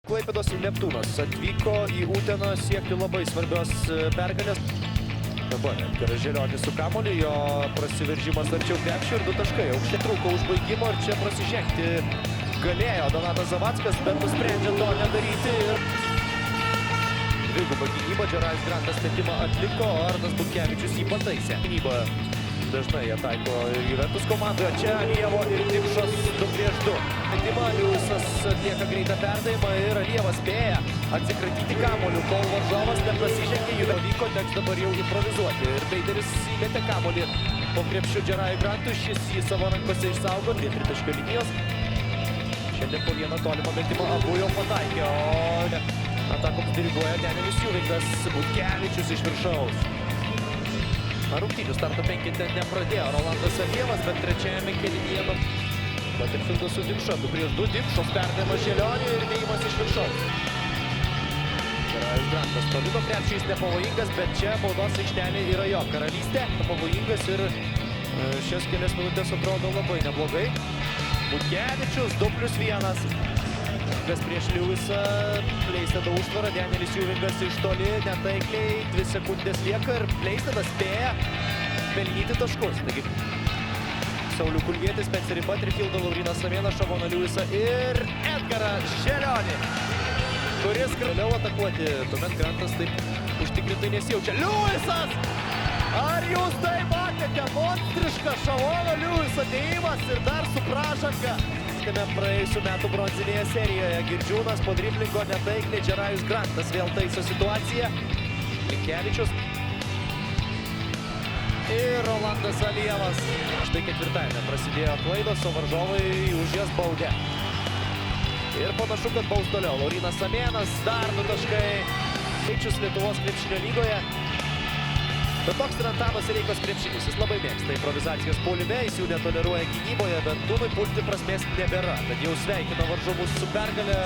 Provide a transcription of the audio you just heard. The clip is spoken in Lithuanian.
Klaipėdos Neptūnas atvyko į Uteną siekti labai svarbios pergalės. Dabar Edgaras Želionis su kamuoliu, jo prasiveržimas arčiau krepšio ir 2 taškai. Aukštai trūko užbaigimo ir čia prasižengti galėjo Donatas Zavackas, bet nusprendžia to nedaryti. Dviguba gynyba, Džerajus Grantas metimą atliko, Arnas Butkevičius jį pataisė. Gynyba dažnai jie taiko ir Juventus komandoje. Čia Alievo ir Dimšos 2-2. Metimą Liujisas atlieka greitą perdavimą ir Alievas spėja atsikratyti kamuolių, kol varžovas neprasižengė. Juventus vyko, teks dabar jau improvizuoti. Ir Beideris įmetė kamuolį po krepšiu Džerajui Grantui, šis jį savo rankose išsaugo prie tritaškio linijos. Šiandien po vieną tolimą metimą abu jau pataikė, o atakoms diriguoja Denielis Juvingas, Butkevičius iš viršaus. Rungtynių starto penkete nepradėjo Rolandas Alievas, bet trečiajame kėlinyje Battlefieldas su Dimša. 2-2, Dimšos perdavimas Želioniui ir dėjimas iš viršaus. Džerajus Grantas toli nuo krepšio, jis nepavojingas, bet čia baudos aikštelė yra jo karalystė. Pavojingas ir šias kelias minutės atrodo labai neblogai. Butkevičius 2+1. Kas prieš Liujisą, Pleistedo užtvarą, Denielis Juvingas iš toli, netaikliai, 2 sekundės lieka ir Pleistedas spėja pelnyti taškus. Taigi, Saulių Kulvietis, Spencerį Butterfieldą, Lauryną Samėną, Šavoną Liujisą ir Edgarą Želionį, kuris vėliau atakuoti. Tuomet Grantas taip užtikrintai nesijaučia. Liujisas! Ar jūs tai matėte? Monstrišką Šavono Liujiso dėjimas ir dar su pražanga. Praėjusių metų bronzinėje serijoje Girdžiūnas po driblingo netaikliai, Džerajus Grantas vėl taiso situaciją. Linkevičius ir Rolandas Alievas. Štai ketvirtajame prasidėjo klaidos, o varžovai už jas baudė. Ir panašu, kad baus toliau. Laurynas Samėnas, dar 2 taškai. Skaičius Lietuvos krepšinio lygoje. Bet toks yra Antano Sereikos krepšinis. Jis labai mėgsta improvizacijos puolime, jis jų netoleruoja gynyboje, bet Tūnui pulti prasmės nebėra. Tad jau sveikina varžovus su pergale.